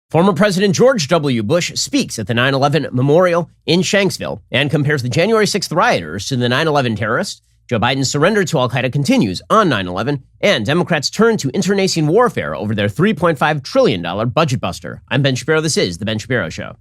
Former President George W. Bush speaks at the 9/11 memorial in Shanksville and compares the January 6th rioters to the 9/11 terrorists. Joe Biden's surrender to al-Qaeda continues on 9/11, and Democrats turn to internecine warfare over their $3.5 trillion budget buster. I'm Ben Shapiro. This is The Ben Shapiro Show.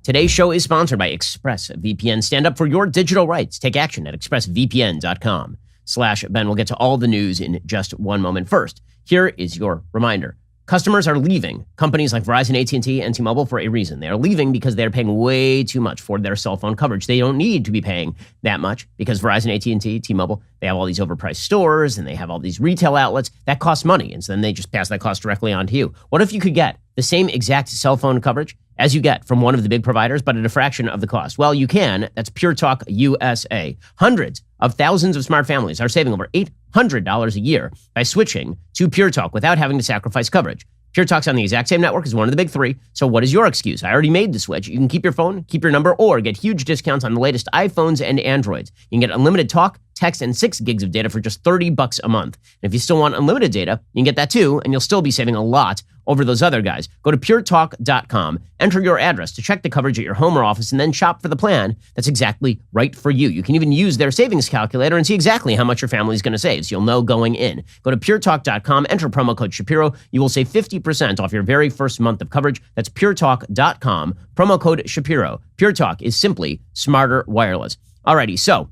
Today's show is sponsored by ExpressVPN. Stand up for your digital rights. Take action at expressvpn.com/Ben. We'll get to all the news in just one moment. First, here is your reminder. Customers are leaving companies like Verizon, AT&T, and T-Mobile for a reason. They are leaving because they're paying way too much for their cell phone coverage. They don't need to be paying that much because Verizon, AT&T, T-Mobile, they have all these overpriced stores and they have all these retail outlets that cost money. And so then they just pass that cost directly on to you. What if you could get the same exact cell phone coverage as you get from one of the big providers, but at a fraction of the cost? Well, you can. That's Pure Talk USA. Hundreds of thousands of smart families are saving over $800 a year by switching to Pure Talk without having to sacrifice coverage. Pure Talk's on the exact same network as one of the big three. So what is your excuse? I already made the switch. You can keep your phone, keep your number, or get huge discounts on the latest iPhones and Androids. You can get unlimited talk, text, and 6 gigs of data for just $30 a month. And if you still want unlimited data, you can get that too, and you'll still be saving a lot over those other guys. Go to puretalk.com, enter your address to check the coverage at your home or office, and then shop for the plan that's exactly right for you. You can even use their savings calculator and see exactly how much your family is going to save, so you'll know going in. Go to puretalk.com, enter promo code Shapiro. You will save 50% off your very first month of coverage. That's puretalk.com, promo code Shapiro. Pure Talk is simply smarter wireless. Alrighty, so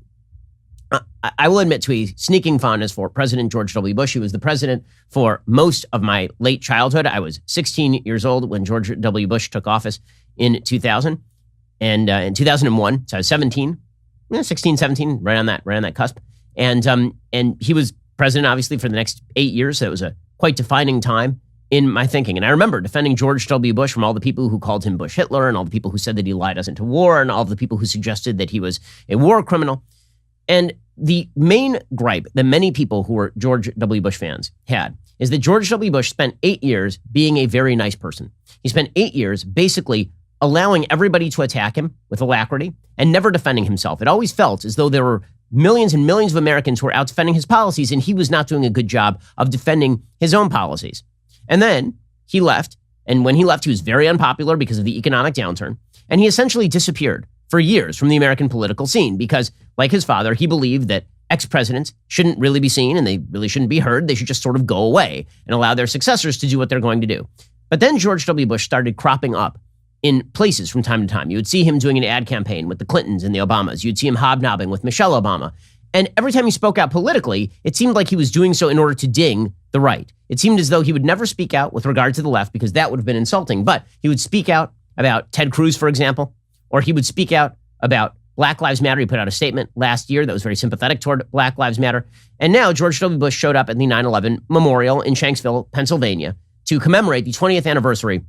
I will admit to a sneaking fondness for President George W. Bush. He was the president for most of my late childhood. I was 16 years old when George W. Bush took office in 2000. And in 2001, so I was 16, 17, right on that cusp. And he was president, obviously, for the next 8 years. So it was a quite defining time in my thinking. And I remember defending George W. Bush from all the people who called him Bush Hitler and all the people who said that he lied us into war and all the people who suggested that he was a war criminal. And the main gripe that many people who were George W. Bush fans had is that George W. Bush spent 8 years being a very nice person. He spent 8 years basically allowing everybody to attack him with alacrity and never defending himself. It always felt as though there were millions and millions of Americans who were out defending his policies, and he was not doing a good job of defending his own policies. And then he left, and when he left, he was very unpopular because of the economic downturn, and he essentially disappeared for years from the American political scene because, like his father, he believed that ex-presidents shouldn't really be seen and they really shouldn't be heard. They should just sort of go away and allow their successors to do what they're going to do. But then George W. Bush started cropping up in places from time to time. You would see him doing an ad campaign with the Clintons and the Obamas. You'd see him hobnobbing with Michelle Obama. And every time he spoke out politically, it seemed like he was doing so in order to ding the right. It seemed as though he would never speak out with regard to the left because that would have been insulting. But he would speak out about Ted Cruz, for example, or he would speak out about Black Lives Matter. He put out a statement last year that was very sympathetic toward Black Lives Matter. And now George W. Bush showed up at the 9/11 memorial in Shanksville, Pennsylvania, to commemorate the 20th anniversary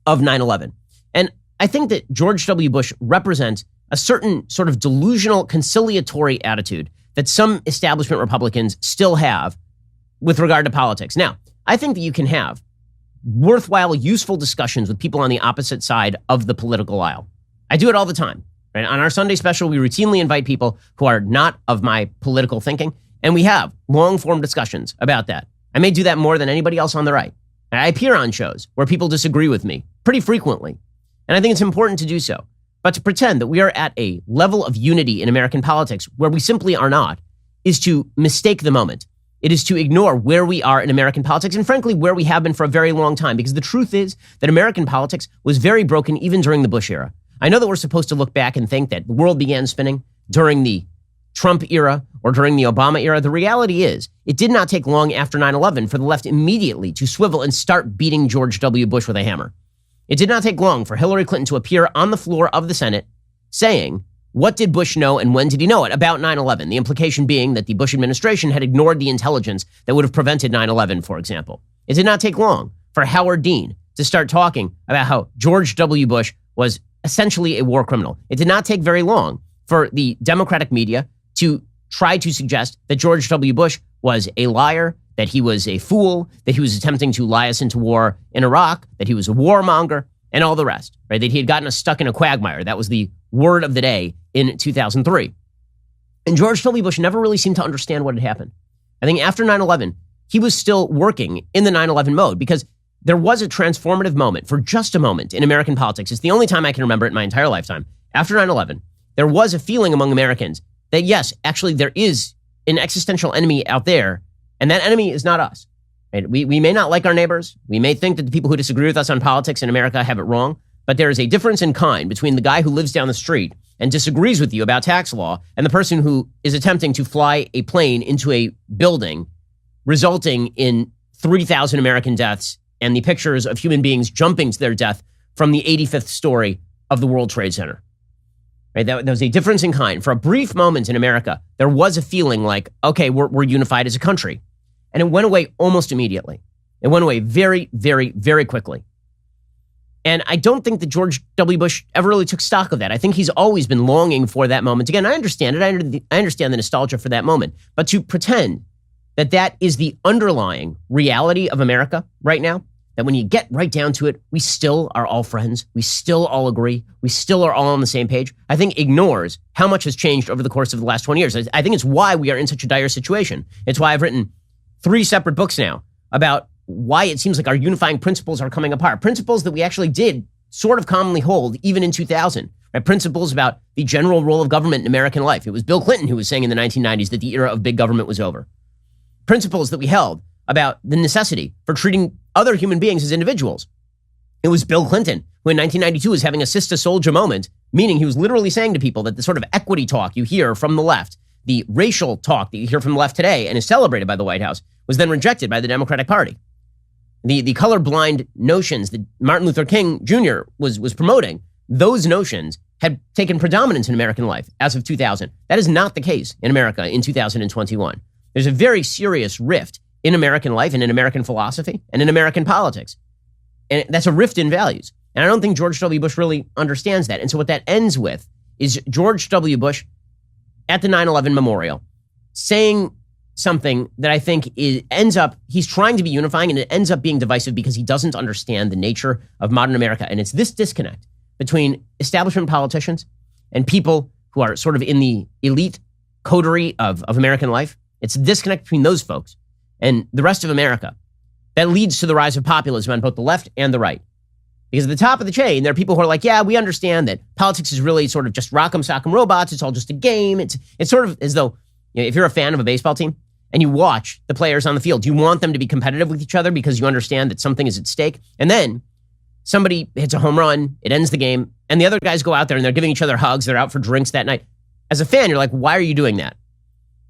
of 9/11. And I think that George W. Bush represents a certain sort of delusional conciliatory attitude that some establishment Republicans still have with regard to politics. Now, I think that you can have worthwhile, useful discussions with people on the opposite side of the political aisle. I do it all the time. Right? On our Sunday special, we routinely invite people who are not of my political thinking, and we have long-form discussions about that. I may do that more than anybody else on the right. I appear on shows where people disagree with me pretty frequently, and I think it's important to do so. But to pretend that we are at a level of unity in American politics where we simply are not is to mistake the moment. It is to ignore where we are in American politics and, frankly, where we have been for a very long time, because the truth is that American politics was very broken even during the Bush era. I know that we're supposed to look back and think that the world began spinning during the Trump era or during the Obama era. The reality is it did not take long after 9/11 for the left immediately to swivel and start beating George W. Bush with a hammer. It did not take long for Hillary Clinton to appear on the floor of the Senate saying, what did Bush know and when did he know it about 9/11? The implication being that the Bush administration had ignored the intelligence that would have prevented 9/11, for example. It did not take long for Howard Dean to start talking about how George W. Bush was essentially a war criminal. It did not take very long for the Democratic media to try to suggest that George W. Bush was a liar, that he was a fool, that he was attempting to lie us into war in Iraq, that he was a warmonger, and all the rest, right? That he had gotten us stuck in a quagmire. That was the word of the day in 2003. And George W. Bush never really seemed to understand what had happened. I think after 9/11, he was still working in the 9/11 mode because there was a transformative moment for just a moment in American politics. It's the only time I can remember it in my entire lifetime. After 9/11, there was a feeling among Americans that yes, actually there is an existential enemy out there, and that enemy is not us. Right? We may not like our neighbors. We may think that the people who disagree with us on politics in America have it wrong, but there is a difference in kind between the guy who lives down the street and disagrees with you about tax law and the person who is attempting to fly a plane into a building, resulting in 3,000 American deaths and the pictures of human beings jumping to their death from the 85th story of the World Trade Center. Right? That was a difference in kind. For a brief moment in America, there was a feeling like, okay, we're unified as a country. And it went away almost immediately. It went away very, very, very quickly. And I don't think that George W. Bush ever really took stock of that. I think he's always been longing for that moment. Again, I understand it. I understand the nostalgia for that moment. But to pretend that that is the underlying reality of America right now, that when you get right down to it, we still are all friends, we still all agree, we still are all on the same page, I think ignores how much has changed over the course of the last 20 years. I think it's why we are in such a dire situation. It's why I've written 3 separate books now about why it seems like our unifying principles are coming apart. Principles that we actually did sort of commonly hold even in 2000. Right? Principles about the general role of government in American life. It was Bill Clinton who was saying in the 1990s that the era of big government was over. Principles that we held about the necessity for treating other human beings as individuals. It was Bill Clinton who in 1992 was having a sister soldier moment, meaning he was literally saying to people that the sort of equity talk you hear from the left, the racial talk that you hear from the left today and is celebrated by the White House, was then rejected by the Democratic Party. The colorblind notions that Martin Luther King Jr. was promoting, those notions had taken predominance in American life as of 2000. That is not the case in America in 2021. There's a very serious rift in American life and in American philosophy and in American politics. And that's a rift in values. And I don't think George W. Bush really understands that. And so what that ends with is George W. Bush at the 9/11 memorial saying something that I think ends up, he's trying to be unifying and it ends up being divisive because he doesn't understand the nature of modern America. And it's this disconnect between establishment politicians and people who are sort of in the elite coterie of American life. It's a disconnect between those folks and the rest of America that leads to the rise of populism on both the left and the right. Because at the top of the chain, there are people who are like, yeah, we understand that politics is really sort of just rock'em sock'em robots. It's all just a game. It's sort of as though, you know, if you're a fan of a baseball team and you watch the players on the field, you want them to be competitive with each other because you understand that something is at stake. And then somebody hits a home run, it ends the game, and the other guys go out there and they're giving each other hugs. They're out for drinks that night. As a fan, you're like, why are you doing that?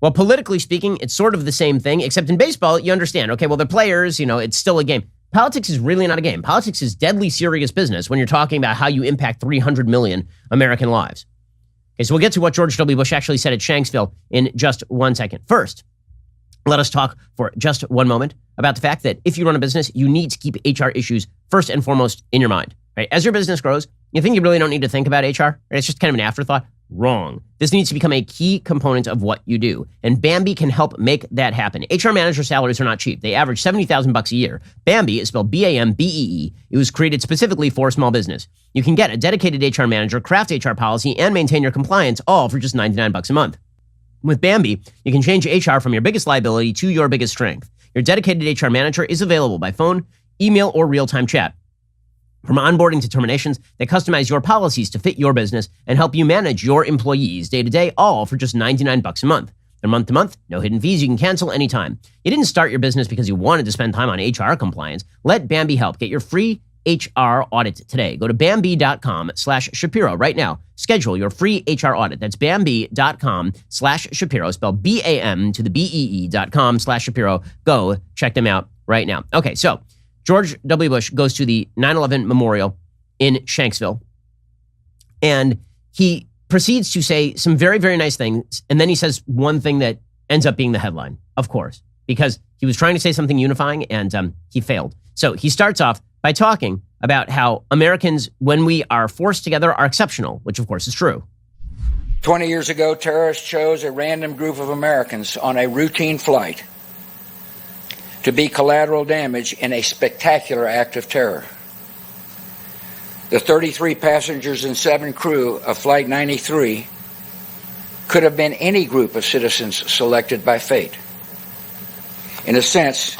Well, politically speaking, it's sort of the same thing, except in baseball, you understand, okay, well, they're players, you know, it's still a game. Politics is really not a game. Politics is deadly serious business when you're talking about how you impact 300 million American lives. Okay, so we'll get to what George W. Bush actually said at Shanksville in just 1 second. First, let us talk for just one moment about the fact that if you run a business, you need to keep HR issues first and foremost in your mind. Right? As your business grows, you think you really don't need to think about HR? Right? It's just kind of an afterthought. Wrong. This needs to become a key component of what you do. And Bambee can help make that happen. HR manager salaries are not cheap. They average $70,000 a year. Bambee is spelled B-A-M-B-E-E. It was created specifically for small business. You can get a dedicated HR manager, craft HR policy, and maintain your compliance all for just $99 a month. With Bambee, you can change HR from your biggest liability to your biggest strength. Your dedicated HR manager is available by phone, email, or real-time chat. From onboarding to terminations, they customize your policies to fit your business and help you manage your employees day to day, all for just $99 a month. They're month to month, no hidden fees, you can cancel anytime. You didn't start your business because you wanted to spend time on HR compliance. Let Bambee help. Get your free HR audit today. Go to Bambee.com/Shapiro right now. Schedule your free HR audit. That's Bambee.com/Shapiro, spelled B-A-M to the BEE.com/Shapiro. Go check them out right now. Okay, so George W. Bush goes to the 9/11 memorial in Shanksville, and he proceeds to say some very, very nice things, and then he says one thing that ends up being the headline, of course, because he was trying to say something unifying, and he failed. So he starts off by talking about how Americans, when we are forced together, are exceptional, which of course is true. 20 years ago, terrorists chose a random group of Americans on a routine flight to be collateral damage in a spectacular act of terror. The 33 passengers and 7 crew of Flight 93 could have been any group of citizens selected by fate. In a sense,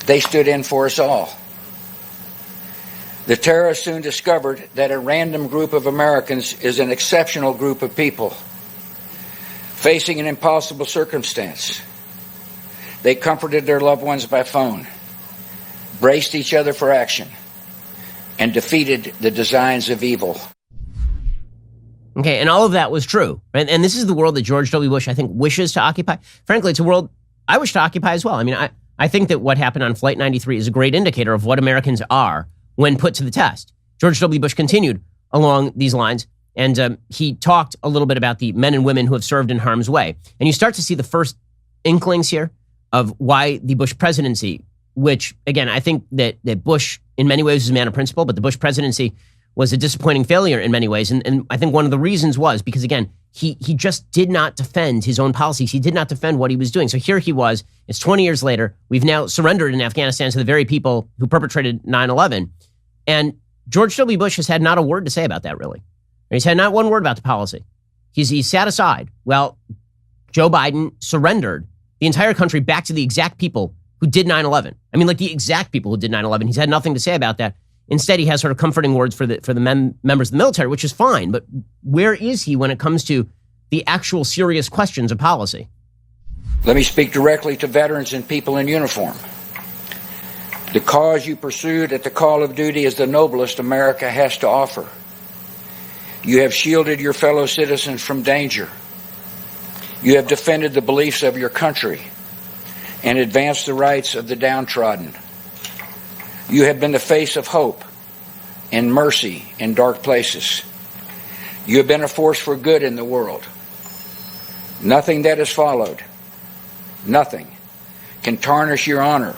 they stood in for us all. The terrorists soon discovered that a random group of Americans is an exceptional group of people facing an impossible circumstance. They comforted their loved ones by phone, braced each other for action, and defeated the designs of evil. Okay, and all of that was true. Right? And this is the world that George W. Bush, I think, wishes to occupy. Frankly, it's a world I wish to occupy as well. I mean, I think that what happened on Flight 93 is a great indicator of what Americans are when put to the test. George W. Bush continued along these lines, and he talked a little bit about the men and women who have served in harm's way. And you start to see the first inklings here of why the Bush presidency, which, again, I think that Bush in many ways was a man of principle, but the Bush presidency was a disappointing failure in many ways. And I think one of the reasons was because, again, he just did not defend his own policies. He did not defend what he was doing. So here he was. It's 20 years later. We've now surrendered in Afghanistan to the very people who perpetrated 9/11. And George W. Bush has had not a word to say about that, really. He's had not one word about the policy. He's sat aside. Well, Joe Biden surrendered the entire country back to the exact people who did 9/11. I mean, like the exact people who did 9/11. He's had nothing to say about that. Instead, he has sort of comforting words for the members of the military, which is fine. But where is he when it comes to the actual serious questions of policy? Let me speak directly to veterans and people in uniform. The cause you pursued at the call of duty is the noblest America has to offer. You have shielded your fellow citizens from danger. You have defended the beliefs of your country and advanced the rights of the downtrodden. You have been the face of hope and mercy in dark places. You have been a force for good in the world. Nothing that has followed, nothing, can tarnish your honor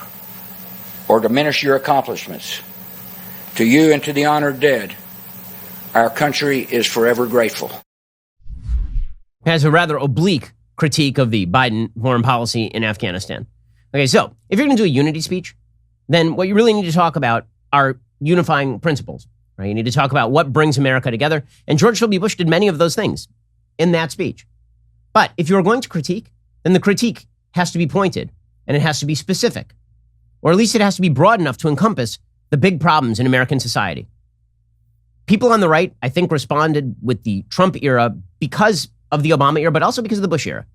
or diminish your accomplishments. To you and to the honored dead, our country is forever grateful. Has a rather oblique critique of the Biden foreign policy in Afghanistan. Okay, so if you're going to do a unity speech, then what you really need to talk about are unifying principles, right? You need to talk about what brings America together. And George W. Bush did many of those things in that speech. But if you're going to critique, then the critique has to be pointed and it has to be specific, or at least it has to be broad enough to encompass the big problems in American society. People on the right, I think, responded with the Trump era because of the Obama era, but also because of the Bush era,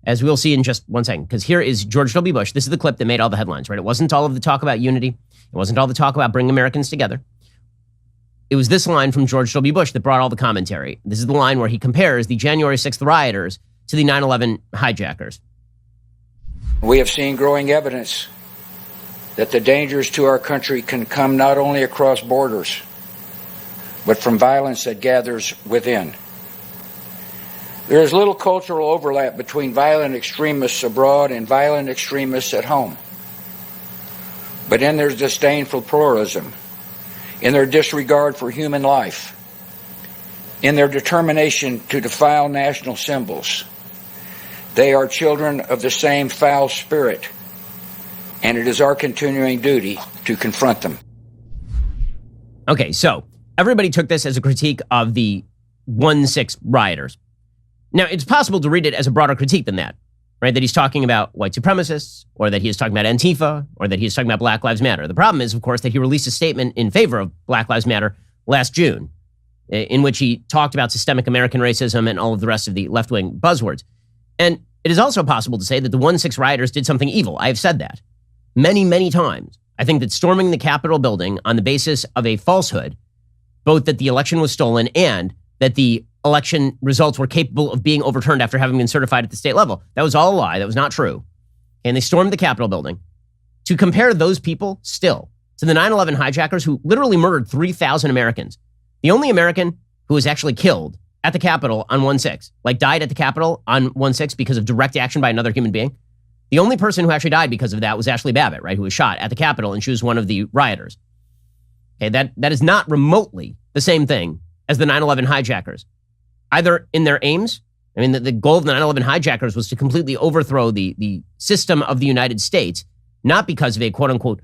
as we'll see in just one second. Because here is George W. Bush. This is the clip that made all the headlines, right? It wasn't all of the talk about unity. It wasn't all the talk about bringing Americans together. It was this line from George W. Bush that brought all the commentary. This is the line where he compares the January 6th rioters to the 9/11 hijackers. We have seen growing evidence that the dangers to our country can come not only across borders, but from violence that gathers within. There is little cultural overlap between violent extremists abroad and violent extremists at home. But in their disdain for pluralism, in their disregard for human life, in their determination to defile national symbols, they are children of the same foul spirit, and it is our continuing duty to confront them. Okay, so everybody took this as a critique of the 1/6 rioters. Now, it's possible to read it as a broader critique than that, right? That he's talking about white supremacists, or that he is talking about Antifa, or that he is talking about Black Lives Matter. The problem is, of course, that he released a statement in favor of Black Lives Matter last June, in which he talked about systemic American racism and all of the rest of the left-wing buzzwords. And it is also possible to say that the 1/6 rioters did something evil. I have said that many, many times. I think that storming the Capitol building on the basis of a falsehood, both that the election was stolen and that the election results were capable of being overturned after having been certified at the state level, that was all a lie. That was not true. And they stormed the Capitol building. To compare those people still to the 9/11 hijackers who literally murdered 3,000 Americans, the only American who was actually killed at the Capitol on 1/6, like died at the Capitol on 1/6 because of direct action by another human being, the only person who actually died because of that was Ashley Babbitt, right, who was shot at the Capitol, and she was one of the rioters. Okay, that is not remotely the same thing as the 9/11 hijackers, either in their aims. I mean, the goal of the 9/11 hijackers was to completely overthrow the system of the United States, not because of a quote-unquote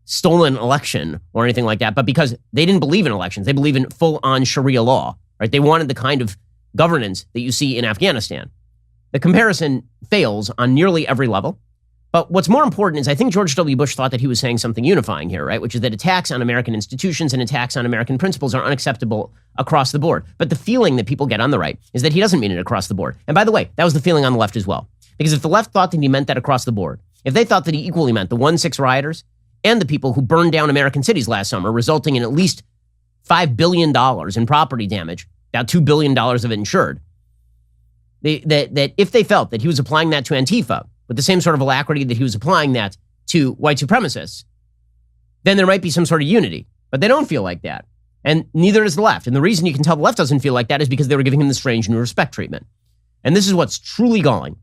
stolen election or anything like that, but because they didn't believe in elections. They believe in full-on Sharia law, right? They wanted the kind of governance that you see in Afghanistan. The comparison fails on nearly every level. But what's more important is I think George W. Bush thought that he was saying something unifying here, right? Which is that attacks on American institutions and attacks on American principles are unacceptable across the board. But the feeling that people get on the right is that he doesn't mean it across the board. And by the way, that was the feeling on the left as well. Because if the left thought that he meant that across the board, if they thought that he equally meant the 1-6 rioters and the people who burned down American cities last summer, resulting in at least $5 billion in property damage, about $2 billion of it insured, that if they felt that he was applying that to Antifa with the same sort of alacrity that he was applying that to white supremacists, then there might be some sort of unity. But they don't feel like that. And neither does the left. And the reason you can tell the left doesn't feel like that is because they were giving him the strange new respect treatment. And this is what's truly galling.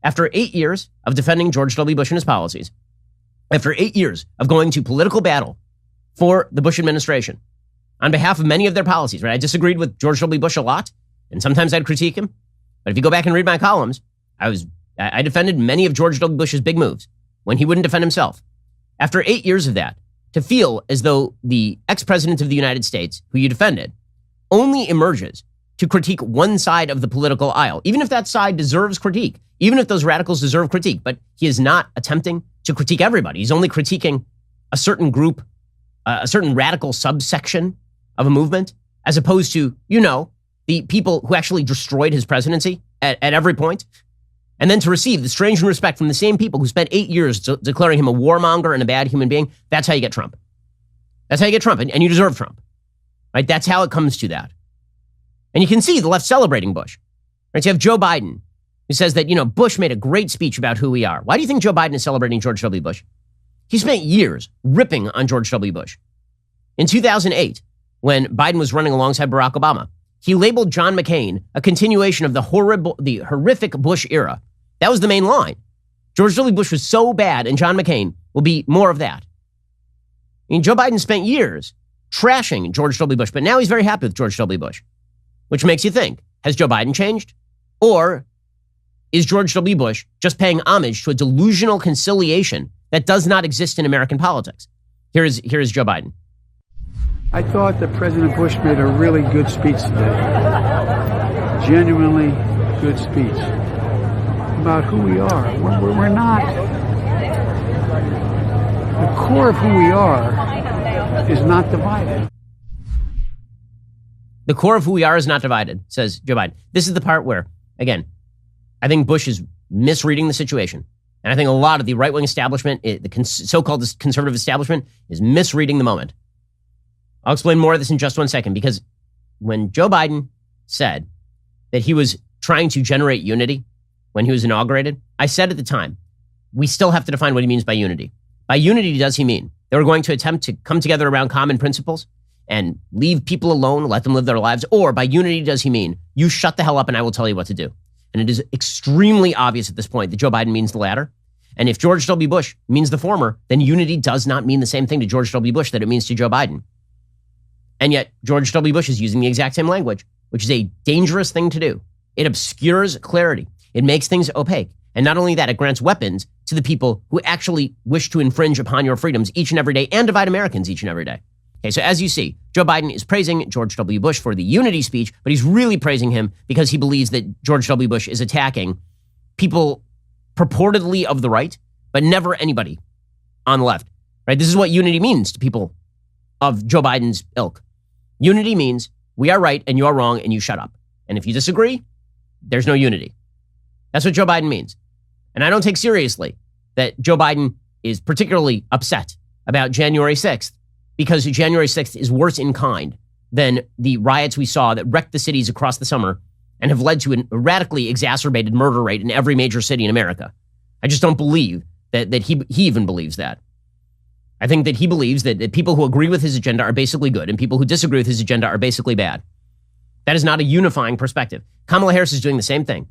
After 8 years of defending George W. Bush and his policies, after 8 years of going to political battle for the Bush administration on behalf of many of their policies, right? I disagreed with George W. Bush a lot, and sometimes I'd critique him. But if you go back and read my columns, I defended many of George W. Bush's big moves when he wouldn't defend himself. After 8 years of that, to feel as though the ex-president of the United States, who you defended, only emerges to critique one side of the political aisle, even if that side deserves critique, even if those radicals deserve critique, but he is not attempting to critique everybody. He's only critiquing a certain group, a certain radical subsection of a movement, as opposed to, the people who actually destroyed his presidency at every point. And then to receive the strange respect from the same people who spent 8 years declaring him a warmonger and a bad human being, that's how you get Trump. That's how you get Trump, and you deserve Trump. Right? That's how it comes to that. And you can see the left celebrating Bush. Right? So you have Joe Biden, who says that, Bush made a great speech about who we are. Why do you think Joe Biden is celebrating George W. Bush? He spent years ripping on George W. Bush. In 2008, when Biden was running alongside Barack Obama, he labeled John McCain a continuation of the horrific Bush era. That was the main line. George W. Bush was so bad, and John McCain will be more of that. Joe Biden spent years trashing George W. Bush, but now he's very happy with George W. Bush, which makes you think, has Joe Biden changed? Or is George W. Bush just paying homage to a delusional conciliation that does not exist in American politics? Here is Joe Biden. I thought that President Bush made a really good speech today. Genuinely good speech about who we are. We're not. The core of who we are is not divided. The core of who we are is not divided, says Joe Biden. This is the part where, again, I think Bush is misreading the situation. And I think a lot of the right-wing establishment, the so-called conservative establishment, is misreading the moment. I'll explain more of this in just 1 second, because when Joe Biden said that he was trying to generate unity when he was inaugurated, I said at the time, we still have to define what he means by unity. By unity, does he mean they were going to attempt to come together around common principles and leave people alone, let them live their lives? Or by unity, does he mean you shut the hell up and I will tell you what to do? And it is extremely obvious at this point that Joe Biden means the latter. And if George W. Bush means the former, then unity does not mean the same thing to George W. Bush that it means to Joe Biden. And yet, George W. Bush is using the exact same language, which is a dangerous thing to do. It obscures clarity. It makes things opaque. And not only that, it grants weapons to the people who actually wish to infringe upon your freedoms each and every day and divide Americans each and every day. Okay, so as you see, Joe Biden is praising George W. Bush for the unity speech, but he's really praising him because he believes that George W. Bush is attacking people purportedly of the right, but never anybody on the left. Right? This is what unity means to people of Joe Biden's ilk. Unity means we are right and you are wrong and you shut up. And if you disagree, there's no unity. That's what Joe Biden means. And I don't take seriously that Joe Biden is particularly upset about January 6th, because January 6th is worse in kind than the riots we saw that wrecked the cities across the summer and have led to a radically exacerbated murder rate in every major city in America. I just don't believe that he even believes that. I think that he believes that people who agree with his agenda are basically good and people who disagree with his agenda are basically bad. That is not a unifying perspective. Kamala Harris is doing the same thing.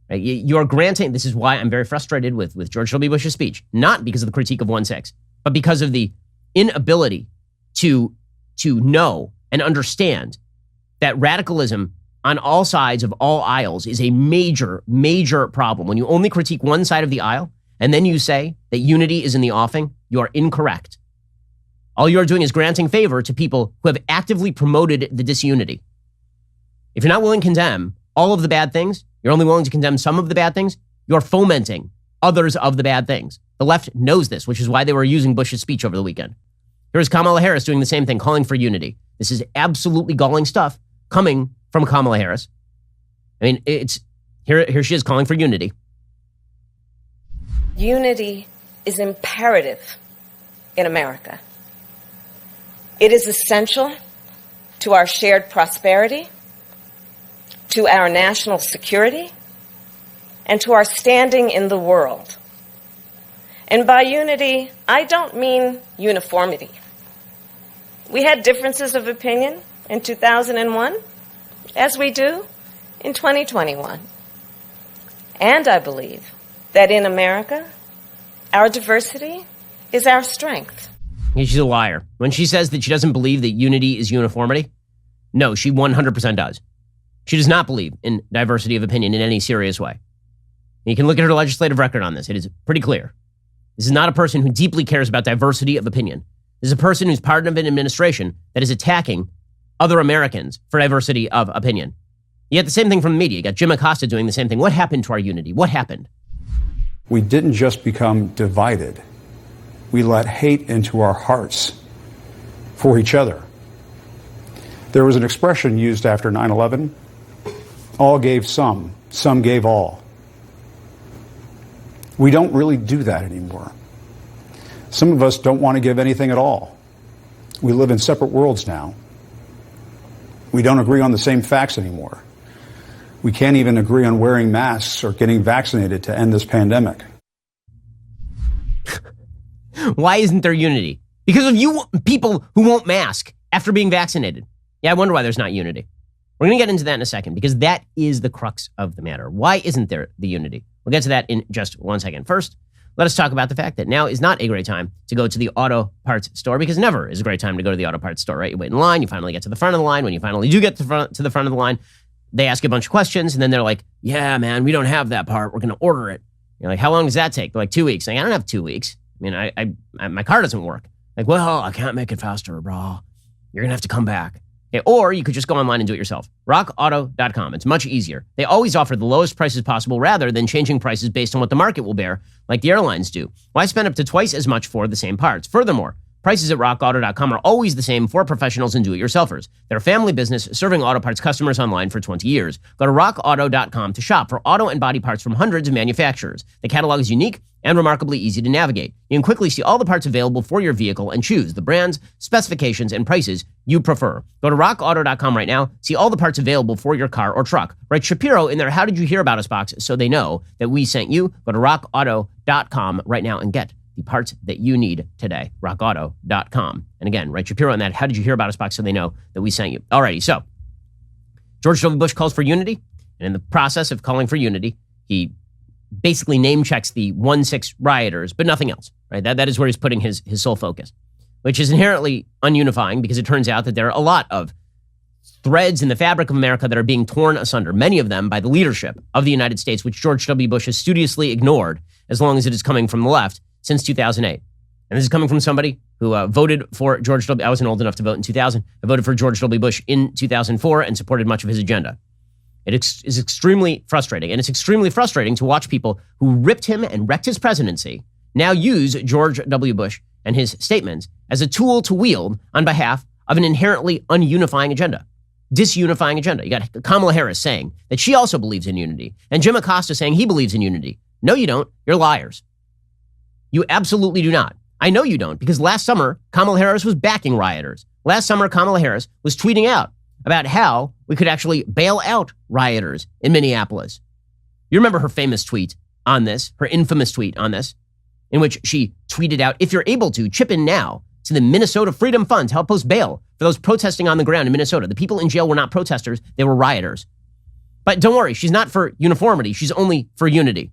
You're granting, this is why I'm very frustrated with George W. Bush's speech, not because of the critique of 1-6, but because of the inability to know and understand that radicalism on all sides of all aisles is a major, major problem. When you only critique one side of the aisle and then you say that unity is in the offing, you are incorrect. All you're doing is granting favor to people who have actively promoted the disunity. If you're not willing to condemn all of the bad things, you're only willing to condemn some of the bad things, you're fomenting others of the bad things. The left knows this, which is why they were using Bush's speech over the weekend. Here's Kamala Harris doing the same thing, calling for unity. This is absolutely galling stuff coming from Kamala Harris. I mean, here she is calling for unity. Unity is imperative in America. It is essential to our shared prosperity, to our national security, and to our standing in the world. And by unity, I don't mean uniformity. We had differences of opinion in 2001, as we do in 2021. And I believe that in America, our diversity is our strength. She's a liar. When she says that she doesn't believe that unity is uniformity, no, she 100% does. She does not believe in diversity of opinion in any serious way. You can look at her legislative record on this. It is pretty clear. This is not a person who deeply cares about diversity of opinion. This is a person who's part of an administration that is attacking other Americans for diversity of opinion. You get the same thing from the media. You got Jim Acosta doing the same thing. What happened to our unity? What happened? We didn't just become divided. We let hate into our hearts for each other. There was an expression used after 9/11, all gave some gave all. We don't really do that anymore. Some of us don't want to give anything at all. We live in separate worlds now. We don't agree on the same facts anymore. We can't even agree on wearing masks or getting vaccinated to end this pandemic. Why isn't there unity? Because of you people who won't mask after being vaccinated. Yeah, I wonder why there's not unity. We're going to get into that in a second because that is the crux of the matter. Why isn't there the unity? We'll get to that in just one second. First, let us talk about the fact that now is not a great time to go to the auto parts store because never is a great time to go to the auto parts store, right? You wait in line, you finally get to the front of the line. When you finally do get to the front of the line, they ask you a bunch of questions and then they're like, yeah, man, we don't have that part. We're going to order it. You're like, how long does that take? They're like 2 weeks. Like, I don't have 2 weeks. I mean, I my car doesn't work. Like, well, I can't make it faster, bro. You're going to have to come back. Okay, or you could just go online and do it yourself. RockAuto.com. It's much easier. They always offer the lowest prices possible rather than changing prices based on what the market will bear, like the airlines do. Why spend up to twice as much for the same parts? Furthermore, prices at RockAuto.com are always the same for professionals and do-it-yourselfers. They're a family business serving auto parts customers online for 20 years. Go to RockAuto.com to shop for auto and body parts from hundreds of manufacturers. The catalog is unique and remarkably easy to navigate. You can quickly see all the parts available for your vehicle and choose the brands, specifications, and prices you prefer. Go to RockAuto.com right now. See all the parts available for your car or truck. Write Shapiro in their How Did You Hear About Us box so they know that we sent you. Go to RockAuto.com right now and get the parts that you need today. RockAuto.com. And again, write Shapiro in that How Did You Hear About Us box so they know that we sent you. Alrighty, so George W. Bush calls for unity. And in the process of calling for unity, he basically name checks the 1-6 rioters, but nothing else, right? That is where he's putting his sole focus, which is inherently ununifying because it turns out that there are a lot of threads in the fabric of America that are being torn asunder, many of them by the leadership of the United States, which George W. Bush has studiously ignored as long as it is coming from the left since 2008. And this is coming from somebody who voted for George W. I wasn't old enough to vote in 2000. I voted for George W. Bush in 2004 and supported much of his agenda. It is extremely frustrating, and it's extremely frustrating to watch people who ripped him and wrecked his presidency now use George W. Bush and his statements as a tool to wield on behalf of an inherently ununifying agenda, disunifying agenda. You got Kamala Harris saying that she also believes in unity, and Jim Acosta saying he believes in unity. No, you don't. You're liars. You absolutely do not. I know you don't, because last summer, Kamala Harris was backing rioters. Last summer, Kamala Harris was tweeting out about how we could actually bail out rioters in Minneapolis. You remember her famous tweet on this, her infamous tweet on this, in which she tweeted out, if you're able to, chip in now to the Minnesota Freedom Fund to help post bail for those protesting on the ground in Minnesota. The people in jail were not protesters, they were rioters. But don't worry, she's not for uniformity, she's only for unity.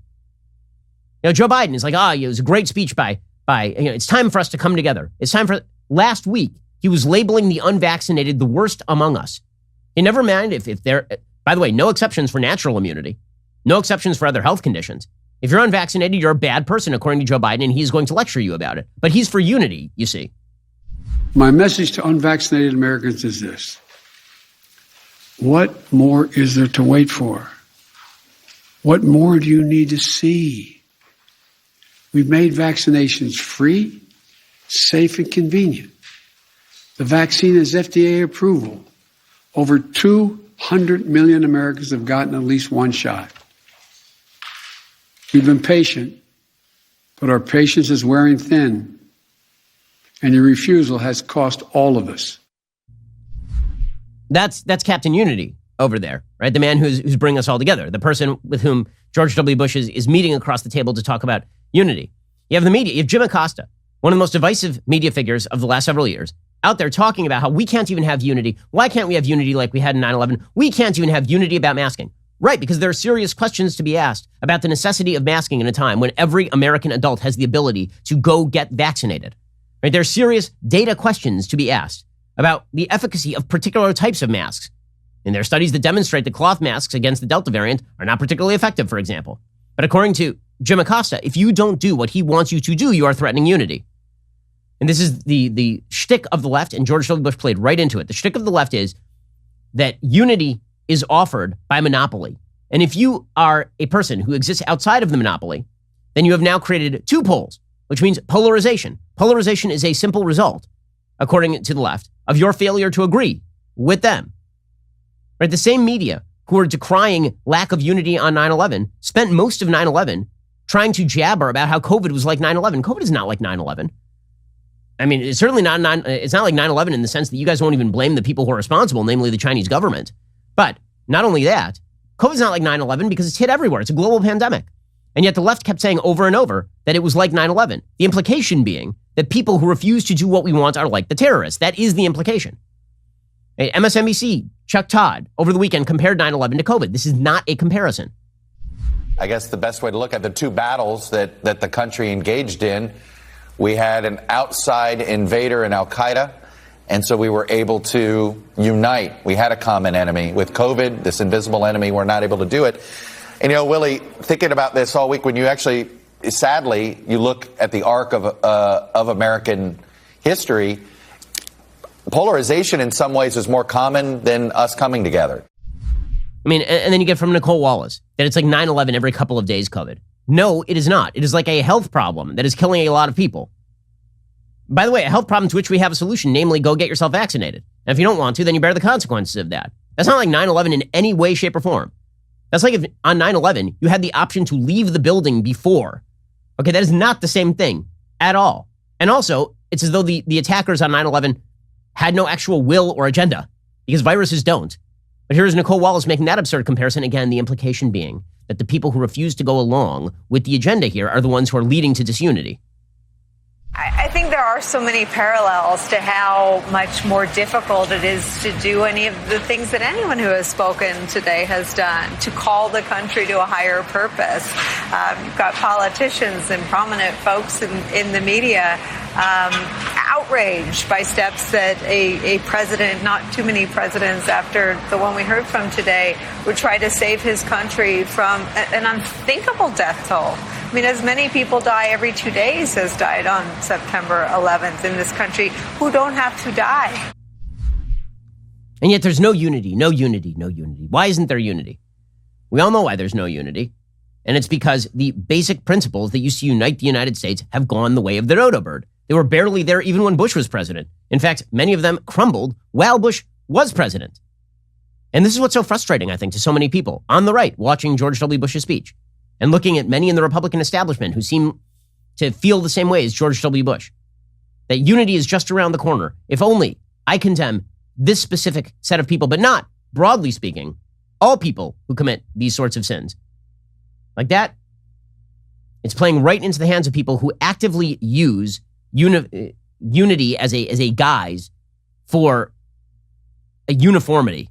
You know, Joe Biden is like, it was a great speech by it's time for us to come together. It's time for, last week, he was labeling the unvaccinated the worst among us. He never mind if they're, by the way, no exceptions for natural immunity, no exceptions for other health conditions. If you're unvaccinated, you're a bad person, according to Joe Biden, and he's going to lecture you about it. But he's for unity, you see. My message to unvaccinated Americans is this. What more is there to wait for? What more do you need to see? We've made vaccinations free, safe, and convenient. The vaccine has FDA approval. Over 200 million Americans have gotten at least one shot. We've been patient, but our patience is wearing thin, and your refusal has cost all of us. That's Captain Unity over there, right? The man who's bringing us all together, the person with whom George W. Bush is meeting across the table to talk about unity. You have the media. You have Jim Acosta, one of the most divisive media figures of the last several years, out there talking about how we can't even have unity. Why can't we have unity like we had in 9/11? We can't even have unity about masking. Right, because there are serious questions to be asked about the necessity of masking in a time when every American adult has the ability to go get vaccinated. Right, there are serious data questions to be asked about the efficacy of particular types of masks. And there are studies that demonstrate that cloth masks against the Delta variant are not particularly effective, for example. But according to Jim Acosta, if you don't do what he wants you to do, you are threatening unity. And this is the shtick of the left, and George W. Bush played right into it. The shtick of the left is that unity is offered by monopoly. And if you are a person who exists outside of the monopoly, then you have now created two poles, which means polarization. Polarization is a simple result, according to the left, of your failure to agree with them. Right? The same media who are decrying lack of unity on 9/11 spent most of 9/11 trying to jabber about how COVID was like 9/11. COVID is not like 9/11. I mean, it's certainly it's not like 9/11 in the sense that you guys won't even blame the people who are responsible, namely the Chinese government. But not only that, COVID's not like 9/11 because it's hit everywhere. It's a global pandemic. And yet the left kept saying over and over that it was like 9/11. The implication being that people who refuse to do what we want are like the terrorists. That is the implication. MSNBC, Chuck Todd, over the weekend compared 9/11 to COVID. This is not a comparison. I guess the best way to look at the two battles that the country engaged in, we had an outside invader in Al-Qaeda, and so we were able to unite. We had a common enemy. With COVID, this invisible enemy, we're not able to do it. And, Willie, thinking about this all week, when you actually, sadly, you look at the arc of American history, polarization in some ways is more common than us coming together. I mean, and then you get from Nicole Wallace that it's like 9/11 every couple of days COVID. No, it is not. It is like a health problem that is killing a lot of people. By the way, a health problem to which we have a solution, namely go get yourself vaccinated. And if you don't want to, then you bear the consequences of that. That's not like 9/11 in any way, shape, or form. That's like if on 9/11, you had the option to leave the building before. Okay, that is not the same thing at all. And also, it's as though the attackers on 9/11 had no actual will or agenda, because viruses don't. But here's Nicole Wallace making that absurd comparison. Again, the implication being that the people who refuse to go along with the agenda here are the ones who are leading to disunity. I think there are so many parallels to how much more difficult it is to do any of the things that anyone who has spoken today has done, to call the country to a higher purpose. You've got politicians and prominent folks in the media outraged by steps that a president, not too many presidents after the one we heard from today, would try to save his country from an unthinkable death toll. I mean, as many people die every 2 days as died on September 11th in this country who don't have to die. And yet there's no unity, no unity, no unity. Why isn't there unity? We all know why there's no unity. And it's because the basic principles that used to unite the United States have gone the way of the dodo bird. They were barely there even when Bush was president. In fact, many of them crumbled while Bush was president. And this is what's so frustrating, I think, to so many people on the right watching George W. Bush's speech and looking at many in the Republican establishment who seem to feel the same way as George W. Bush, that unity is just around the corner. If only I condemn this specific set of people, but not, broadly speaking, all people who commit these sorts of sins. Like that, it's playing right into the hands of people who actively use unity as a guise for a uniformity.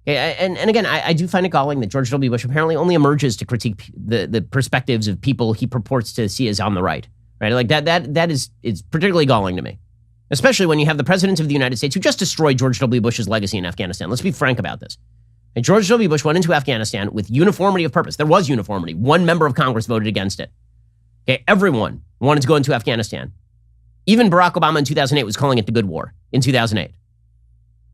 And again, I do find it galling that George W. Bush apparently only emerges to critique the perspectives of people he purports to see as on the right. Right? Like that is particularly galling to me. Especially when you have the president of the United States who just destroyed George W. Bush's legacy in Afghanistan. Let's be frank about this. And George W. Bush went into Afghanistan with uniformity of purpose. There was uniformity. One member of Congress voted against it. Okay, everyone wanted to go into Afghanistan. Even Barack Obama in 2008 was calling it the good war in 2008.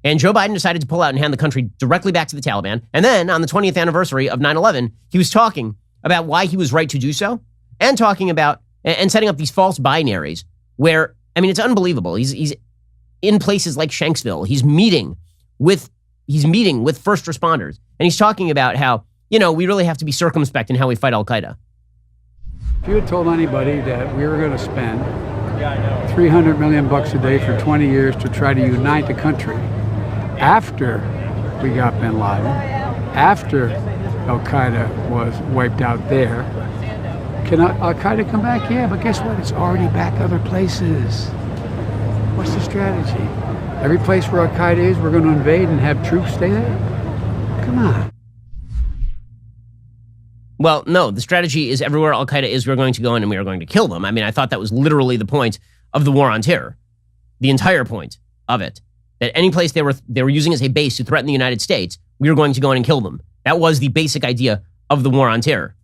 And Joe Biden decided to pull out and hand the country directly back to the Taliban. And then on the 20th anniversary of 9/11, he was talking about why he was right to do so. and talking about and setting up these false binaries where, I mean, it's unbelievable. He's in places like Shanksville. He's meeting with first responders. And he's talking about how, we really have to be circumspect in how we fight Al-Qaeda. If you had told anybody that we were going to spend $300 million a day for 20 years to try to unite the country after we got bin Laden, after Al-Qaeda was wiped out there, can Al-Qaeda come back? Yeah, but guess what? It's already back other places. What's the strategy? Every place where Al-Qaeda is, we're going to invade and have troops stay there? Come on. Well, no, the strategy is everywhere Al-Qaeda is, we're going to go in and we are going to kill them. I mean, I thought that was literally the point of the war on terror. The entire point of it. That any place they were using as a base to threaten the United States, we were going to go in and kill them. That was the basic idea of the war on terror.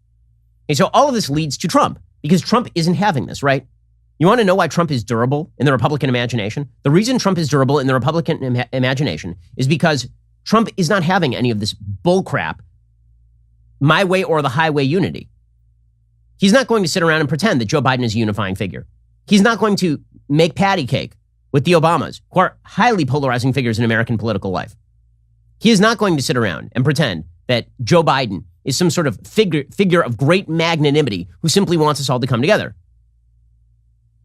And so all of this leads to Trump, because Trump isn't having this, right? You want to know why Trump is durable in the Republican imagination? The reason Trump is durable in the Republican imagination is because Trump is not having any of this bullcrap, my way or the highway unity. He's not going to sit around and pretend that Joe Biden is a unifying figure. He's not going to make patty cake with the Obamas, who are highly polarizing figures in American political life. He is not going to sit around and pretend that Joe Biden is some sort of figure of great magnanimity who simply wants us all to come together.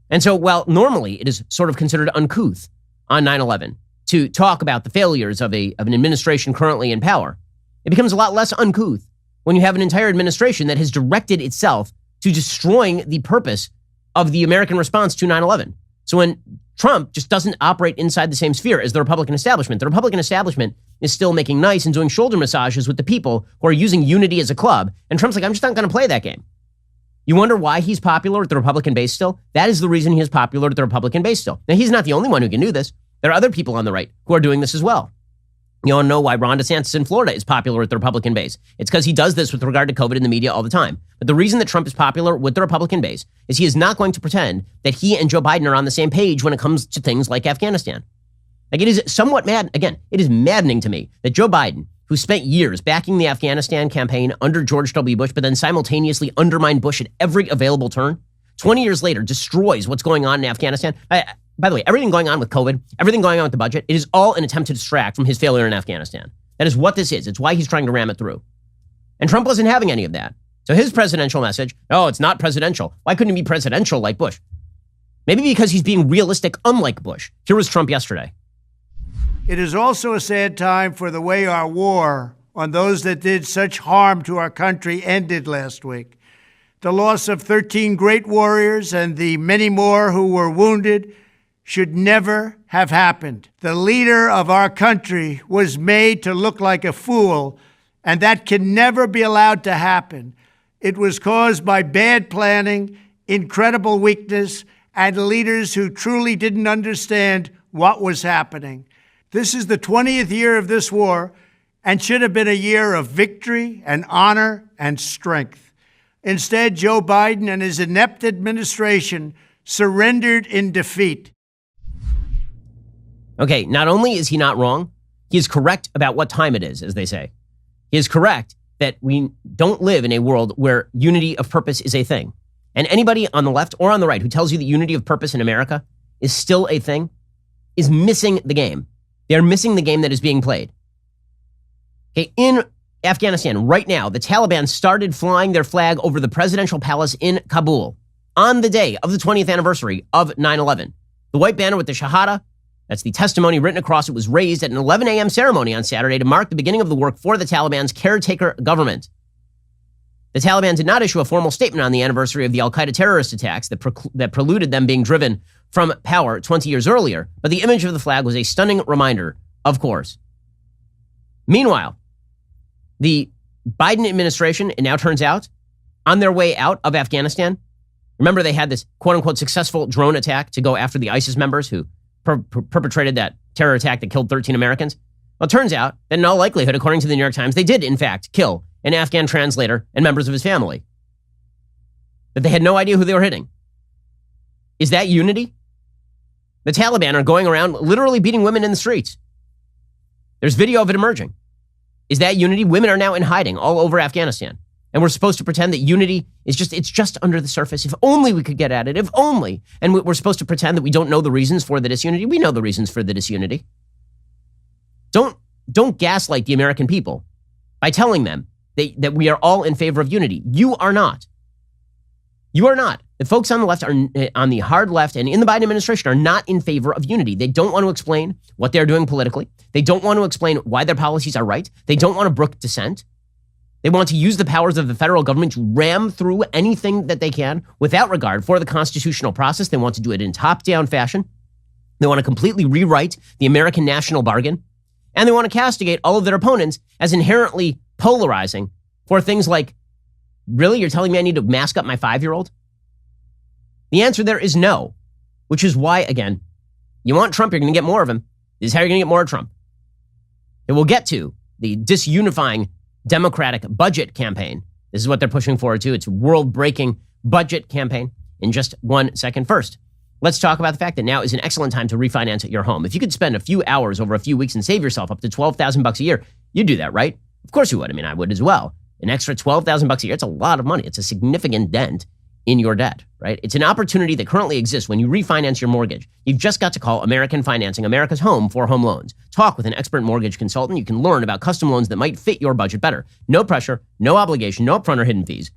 And so, while normally it is sort of considered uncouth on 9/11 to talk about the failures of an administration currently in power, it becomes a lot less uncouth when you have an entire administration that has directed itself to destroying the purpose of the American response to 9/11. So when Trump just doesn't operate inside the same sphere as the Republican establishment is still making nice and doing shoulder massages with the people who are using unity as a club. And Trump's like, I'm just not going to play that game. You wonder why he's popular at the Republican base still? That is the reason he is popular at the Republican base still. Now, he's not the only one who can do this. There are other people on the right who are doing this as well. You want to know why Ron DeSantis in Florida is popular at the Republican base? It's because he does this with regard to COVID in the media all the time. But the reason that Trump is popular with the Republican base is he is not going to pretend that he and Joe Biden are on the same page when it comes to things like Afghanistan. Like, it is somewhat mad. Again, it is maddening to me that Joe Biden, who spent years backing the Afghanistan campaign under George W. Bush, but then simultaneously undermined Bush at every available turn, 20 years later destroys what's going on in Afghanistan. By the way, everything going on with COVID, everything going on with the budget, it is all an attempt to distract from his failure in Afghanistan. That is what this is. It's why he's trying to ram it through. And Trump wasn't having any of that. So his presidential message, it's not presidential. Why couldn't he be presidential like Bush? Maybe because he's being realistic, unlike Bush. Here was Trump yesterday. It is also a sad time for the way our war on those that did such harm to our country ended last week. The loss of 13 great warriors and the many more who were wounded should never have happened. The leader of our country was made to look like a fool, and that can never be allowed to happen. It was caused by bad planning, incredible weakness, and leaders who truly didn't understand what was happening. This is the 20th year of this war and should have been a year of victory and honor and strength. Instead, Joe Biden and his inept administration surrendered in defeat. Okay, not only is he not wrong, he is correct about what time it is, as they say. He is correct that we don't live in a world where unity of purpose is a thing. And anybody on the left or on the right who tells you that unity of purpose in America is still a thing is missing the game. They're missing the game that is being played. Okay, in Afghanistan right now, the Taliban started flying their flag over the presidential palace in Kabul on the day of the 20th anniversary of 9/11. The white banner with the Shahada, that's the testimony written across it, was raised at an 11 a.m. ceremony on Saturday to mark the beginning of the work for the Taliban's caretaker government. The Taliban did not issue a formal statement on the anniversary of the al-Qaeda terrorist attacks that preluded them being driven from power 20 years earlier, but the image of the flag was a stunning reminder, of course. Meanwhile, the Biden administration, it now turns out, on their way out of Afghanistan, remember they had this quote-unquote successful drone attack to go after the ISIS members who perpetrated that terror attack that killed 13 Americans? Well, it turns out that in all likelihood, according to the New York Times, they did, in fact, kill an Afghan translator and members of his family. That they had no idea who they were hitting. Is that unity? The Taliban are going around literally beating women in the streets. There's video of it emerging. Is that unity? Women are now in hiding all over Afghanistan. And we're supposed to pretend that unity is it's just under the surface. If only we could get at it, if only. And we're supposed to pretend that we don't know the reasons for the disunity. We know the reasons for the disunity. Don't gaslight the American people by telling them that we are all in favor of unity. You are not. You are not. The folks on the left, are on the hard left and in the Biden administration, are not in favor of unity. They don't want to explain what they're doing politically. They don't want to explain why their policies are right. They don't want to brook dissent. They want to use the powers of the federal government to ram through anything that they can without regard for the constitutional process. They want to do it in top-down fashion. They want to completely rewrite the American national bargain. And they want to castigate all of their opponents as inherently polarizing for things like, really, you're telling me I need to mask up my 5-year-old? The answer there is no, which is why, again, you want Trump, you're going to get more of him. This is how you're going to get more of Trump. And we'll get to the disunifying Democratic budget campaign. This is what they're pushing forward to. It's a world-breaking budget campaign in just 1 second. First, let's talk about the fact that now is an excellent time to refinance your home. If you could spend a few hours over a few weeks and save yourself up to $12,000 a year, you'd do that, right? Of course you would. I mean, I would as well. An extra $12,000 a year, it's a lot of money. It's a significant dent in your debt, right? It's an opportunity that currently exists when you refinance your mortgage. You've just got to call American Financing, America's home for home loans. Talk with an expert mortgage consultant. You can learn about custom loans that might fit your budget better. No pressure, no obligation, no upfront or hidden fees.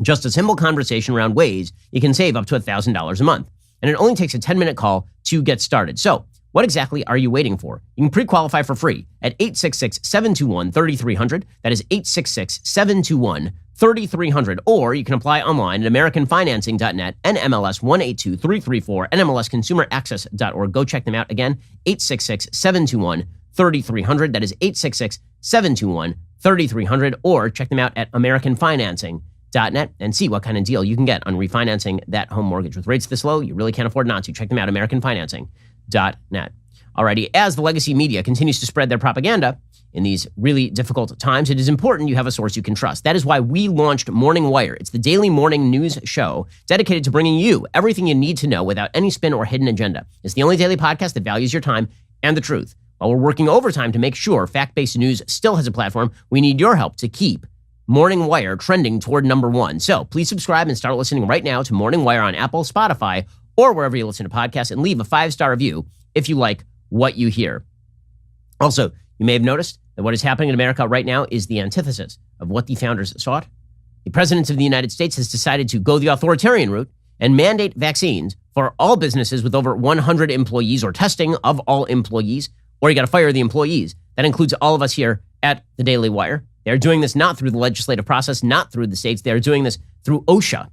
Just a simple conversation around ways you can save up to $1,000 a month. And it only takes a 10-minute call to get started. So, what exactly are you waiting for? You can pre-qualify for free at 866-721-3300. That is 866-721-3300. Or you can apply online at AmericanFinancing.net, NMLS 182334, NMLSConsumerAccess.org. Go check them out again, 866-721-3300. That is 866-721-3300. Or check them out at AmericanFinancing.net and see what kind of deal you can get on refinancing that home mortgage. With rates this low, you really can't afford not to. Check them out, AmericanFinancing.net. Alrighty, as the legacy media continues to spread their propaganda in these really difficult times, it is important you have a source you can trust. That is why we launched Morning Wire. It's the daily morning news show dedicated to bringing you everything you need to know without any spin or hidden agenda. It's the only daily podcast that values your time and the truth. While we're working overtime to make sure fact-based news still has a platform, we need your help to keep Morning Wire trending toward #1. So please subscribe and start listening right now to Morning Wire on Apple, Spotify, or wherever you listen to podcasts, and leave a 5-star review if you like what you hear. Also, you may have noticed that what is happening in America right now is the antithesis of what the founders sought. The President of the United States has decided to go the authoritarian route and mandate vaccines for all businesses with over 100 employees, or testing of all employees, or you got to fire the employees. That includes all of us here at the Daily Wire. They're doing this not through the legislative process, not through the states. They're doing this through OSHA.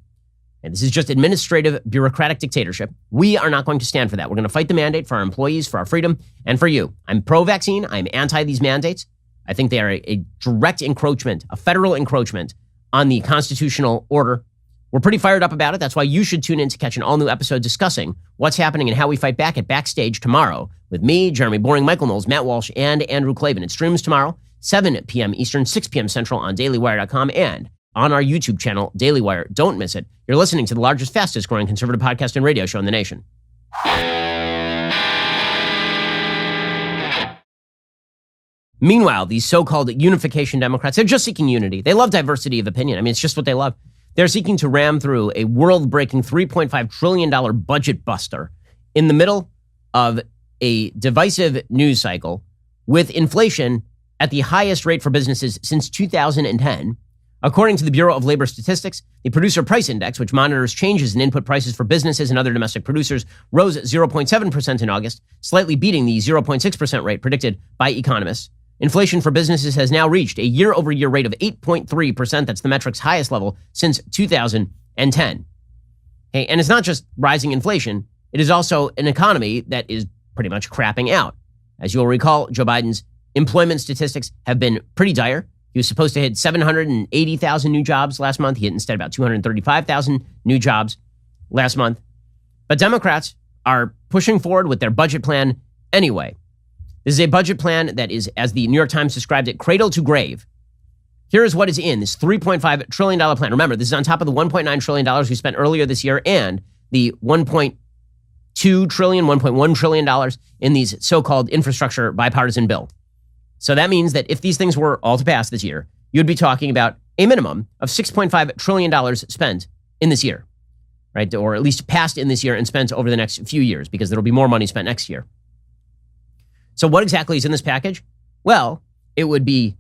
And this is just administrative, bureaucratic dictatorship. We are not going to stand for that. We're going to fight the mandate for our employees, for our freedom, and for you. I'm pro-vaccine. I'm anti these mandates. I think they are a direct encroachment, a federal encroachment on the constitutional order. We're pretty fired up about it. That's why you should tune in to catch an all-new episode discussing what's happening and how we fight back at Backstage tomorrow with me, Jeremy Boring, Michael Knowles, Matt Walsh, and Andrew Klavan. It streams tomorrow, 7 p.m. Eastern, 6 p.m. Central on dailywire.com and on our YouTube channel, Daily Wire. Don't miss it. You're listening to the largest, fastest growing conservative podcast and radio show in the nation. Meanwhile, these so-called unification Democrats, they're just seeking unity. They love diversity of opinion. I mean, it's just what they love. They're seeking to ram through a world-breaking $3.5 trillion budget buster in the middle of a divisive news cycle with inflation at the highest rate for businesses since 2010. According to the Bureau of Labor Statistics, the Producer Price Index, which monitors changes in input prices for businesses and other domestic producers, rose 0.7% in August, slightly beating the 0.6% rate predicted by economists. Inflation for businesses has now reached a year-over-year rate of 8.3%. That's the metric's highest level since 2010. Hey, and it's not just rising inflation. It is also an economy that is pretty much crapping out. As you'll recall, Joe Biden's employment statistics have been pretty dire. He was supposed to hit 780,000 new jobs last month. He hit instead about 235,000 new jobs last month. But Democrats are pushing forward with their budget plan anyway. This is a budget plan that is, as the New York Times described it, cradle to grave. Here is what is in this $3.5 trillion plan. Remember, this is on top of the $1.9 trillion we spent earlier this year and the $1.2 trillion, $1.1 trillion in these so-called infrastructure bipartisan bill. So that means that if these things were all to pass this year, you'd be talking about a minimum of $6.5 trillion spent in this year, right? Or at least passed in this year and spent over the next few years, because there will be more money spent next year. So what exactly is in this package? Well, it would be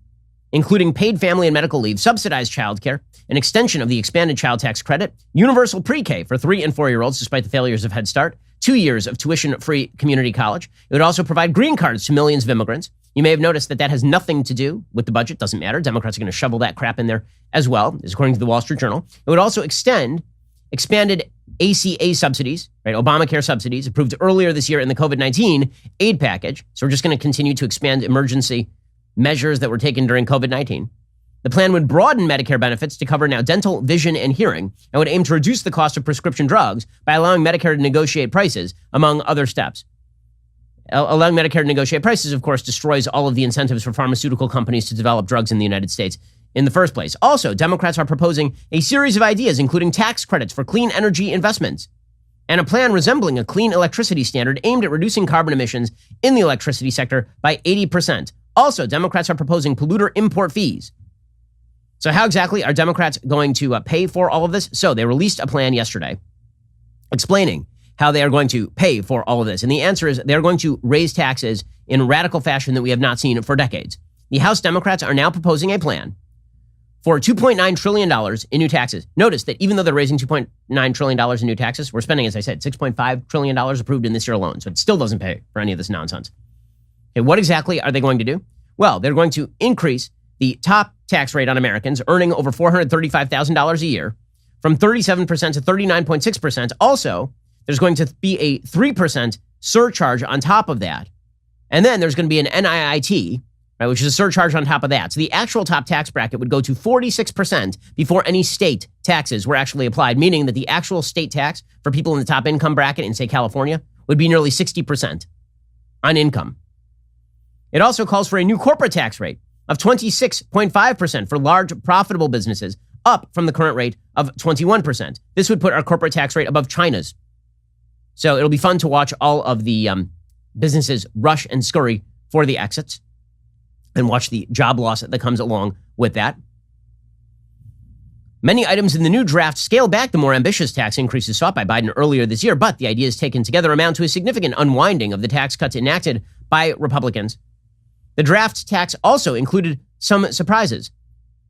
including paid family and medical leave, subsidized childcare, an extension of the expanded child tax credit, universal pre-K for 3- and 4-year-olds despite the failures of Head Start, 2 years of tuition-free community college. It would also provide green cards to millions of immigrants. You may have noticed that has nothing to do with the budget. Doesn't matter. Democrats are going to shovel that crap in there as well, as according to the Wall Street Journal. It would also extend expanded ACA subsidies, right? Obamacare subsidies approved earlier this year in the COVID-19 aid package. So we're just going to continue to expand emergency measures that were taken during COVID-19. The plan would broaden Medicare benefits to cover now dental, vision, and hearing, and would aim to reduce the cost of prescription drugs by allowing Medicare to negotiate prices, among other steps. Allowing Medicare to negotiate prices, of course, destroys all of the incentives for pharmaceutical companies to develop drugs in the United States in the first place. Also, Democrats are proposing a series of ideas, including tax credits for clean energy investments, and a plan resembling a clean electricity standard aimed at reducing carbon emissions in the electricity sector by 80%. Also, Democrats are proposing polluter import fees. So how exactly are Democrats going to pay for all of this? So they released a plan yesterday explaining how they are going to pay for all of this. And the answer is they're going to raise taxes in radical fashion that we have not seen for decades. The House Democrats are now proposing a plan for $2.9 trillion in new taxes. Notice that even though they're raising $2.9 trillion in new taxes, we're spending, as I said, $6.5 trillion approved in this year alone. So it still doesn't pay for any of this nonsense. Okay, what exactly are they going to do? Well, they're going to increase the top tax rate on Americans earning over $435,000 a year from 37% to 39.6%. Also, there's going to be a 3% surcharge on top of that. And then there's going to be an NIIT, right, which is a surcharge on top of that. So the actual top tax bracket would go to 46% before any state taxes were actually applied, meaning that the actual state tax for people in the top income bracket in, say, California would be nearly 60% on income. It also calls for a new corporate tax rate of 26.5% for large profitable businesses, up from the current rate of 21%. This would put our corporate tax rate above China's. So it'll be fun to watch all of the businesses rush and scurry for the exits and watch the job loss that comes along with that. Many items in the new draft scale back the more ambitious tax increases sought by Biden earlier this year, but the ideas taken together amount to a significant unwinding of the tax cuts enacted by Republicans. The draft tax also included some surprises,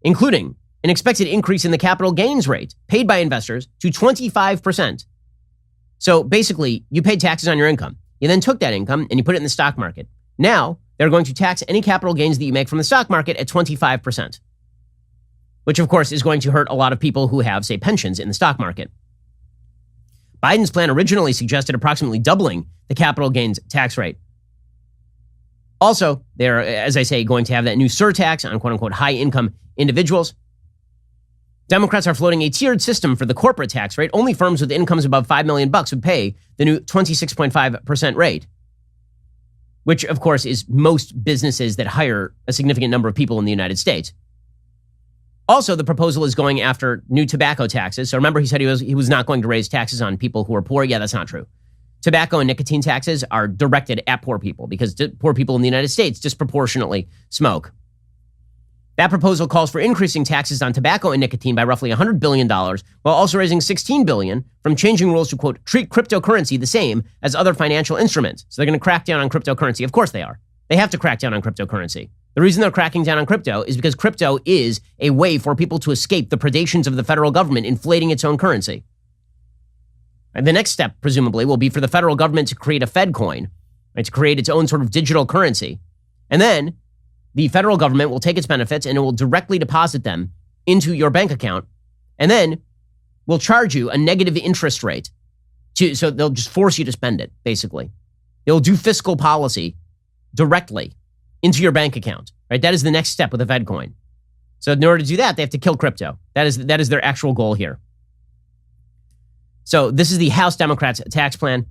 including an expected increase in the capital gains rate paid by investors to 25%. So basically, you paid taxes on your income. You then took that income and you put it in the stock market. Now, they're going to tax any capital gains that you make from the stock market at 25%, which of course is going to hurt a lot of people who have, say, pensions in the stock market. Biden's plan originally suggested approximately doubling the capital gains tax rate. Also, they're, as I say, going to have that new surtax on quote-unquote high-income individuals. Democrats are floating a tiered system for the corporate tax rate. Only firms with incomes above $5 million would pay the new 26.5% rate, which, of course, is most businesses that hire a significant number of people in the United States. Also, the proposal is going after new tobacco taxes. So remember, he said he was not going to raise taxes on people who are poor. Yeah, that's not true. Tobacco and nicotine taxes are directed at poor people because poor people in the United States disproportionately smoke. That proposal calls for increasing taxes on tobacco and nicotine by roughly $100 billion, while also raising $16 billion from changing rules to, quote, treat cryptocurrency the same as other financial instruments. So they're going to crack down on cryptocurrency. Of course they are. They have to crack down on cryptocurrency. The reason they're cracking down on crypto is because crypto is a way for people to escape the predations of the federal government inflating its own currency. And the next step, presumably, will be for the federal government to create a Fed coin, right, to create its own sort of digital currency. And then the federal government will take its benefits and it will directly deposit them into your bank account, and then will charge you a negative interest rate. So they'll just force you to spend it, basically. They'll do fiscal policy directly into your bank account, right? That is the next step with a Fed coin. So in order to do that, they have to kill crypto. That is their actual goal here. So this is the House Democrats' tax plan.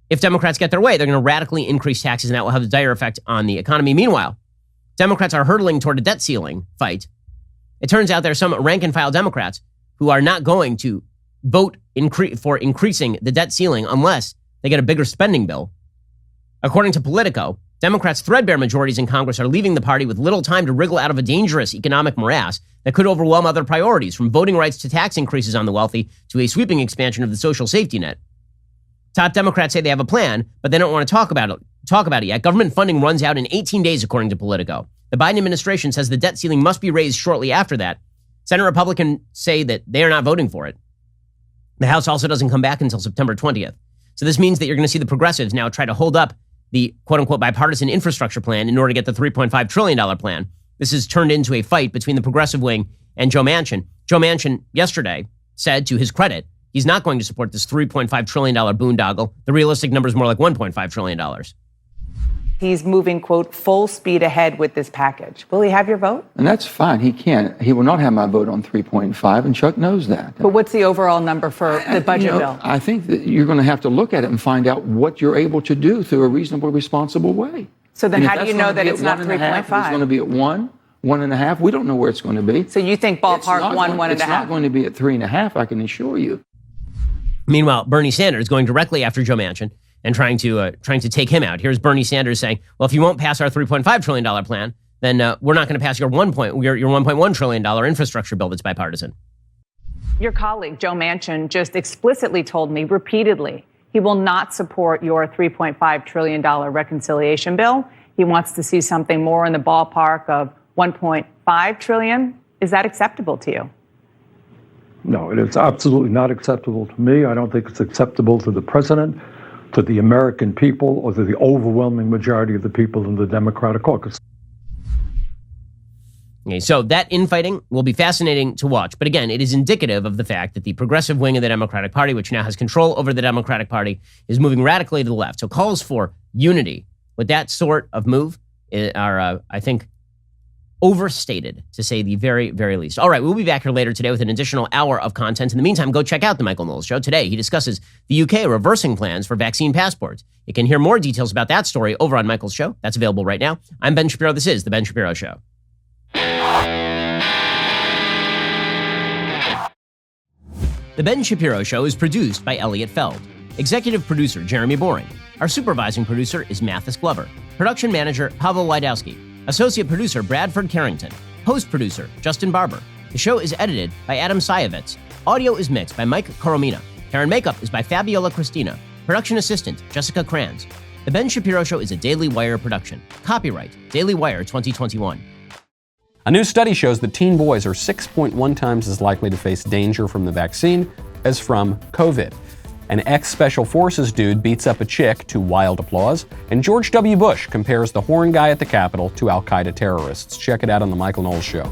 If Democrats get their way, they're going to radically increase taxes, and that will have a dire effect on the economy. Meanwhile, Democrats are hurtling toward a debt ceiling fight. It turns out there are some rank-and-file Democrats who are not going to vote for increasing the debt ceiling unless they get a bigger spending bill. According to Politico, Democrats' threadbare majorities in Congress are leaving the party with little time to wriggle out of a dangerous economic morass that could overwhelm other priorities, from voting rights to tax increases on the wealthy to a sweeping expansion of the social safety net. Top Democrats say they have a plan, but they don't want to talk about it yet. Government funding runs out in 18 days, according to Politico. The Biden administration says the debt ceiling must be raised shortly after that. Senate Republicans say that they are not voting for it. The House also doesn't come back until September 20th. So this means that you're going to see the progressives now try to hold up the quote-unquote bipartisan infrastructure plan in order to get the $3.5 trillion plan. This has turned into a fight between the progressive wing and Joe Manchin. Joe Manchin yesterday said, to his credit, he's not going to support this $3.5 trillion boondoggle. The realistic number is more like $1.5 trillion. He's moving, quote, full speed ahead with this package. Will he have your vote? And that's fine. He can. He will not have my vote on 3.5, and Chuck knows that. But what's the overall number for the budget bill? I think that you're going to have to look at it and find out what you're able to do through a reasonable, responsible way. So then how do you know that it's not 3.5? It's going to be at 1, 1.5. We don't know where it's going to be. So you think ballpark 1.5? It's not going to be at 3.5, I can assure you. Meanwhile, Bernie Sanders going directly after Joe Manchin and trying to take him out. Here's Bernie Sanders saying, well, if you won't pass our $3.5 trillion plan, then we're not going to pass your $1.1 trillion infrastructure bill that's bipartisan. Your colleague, Joe Manchin, just explicitly told me repeatedly he will not support your $3.5 trillion reconciliation bill. He wants to see something more in the ballpark of $1.5 trillion. Is that acceptable to you? No, it is absolutely not acceptable to me. I don't think it's acceptable to the president, to the American people, or to the overwhelming majority of the people in the Democratic caucus. Okay, so that infighting will be fascinating to watch. But again, it is indicative of the fact that the progressive wing of the Democratic Party, which now has control over the Democratic Party, is moving radically to the left. So calls for unity with that sort of move are, I think, overstated, to say the very, very least. All right, we'll be back here later today with an additional hour of content. In the meantime, go check out The Michael Knowles Show. Today, he discusses the UK reversing plans for vaccine passports. You can hear more details about that story over on Michael's show. That's available right now. I'm Ben Shapiro. This is The Ben Shapiro Show. The Ben Shapiro Show is produced by Elliot Feld. Executive producer, Jeremy Boring. Our supervising producer is Mathis Glover. Production manager, Pavel Wydowski. Associate producer, Bradford Carrington. Host producer, Justin Barber. The show is edited by Adam Sayevitz. Audio is mixed by Mike Coromina. Hair and makeup is by Fabiola Cristina. Production assistant, Jessica Kranz. The Ben Shapiro Show is a Daily Wire production. Copyright, Daily Wire 2021. A new study shows that teen boys are 6.1 times as likely to face danger from the vaccine as from COVID. An ex-Special Forces dude beats up a chick to wild applause, and George W. Bush compares the horn guy at the Capitol to al-Qaeda terrorists. Check it out on The Michael Knowles Show.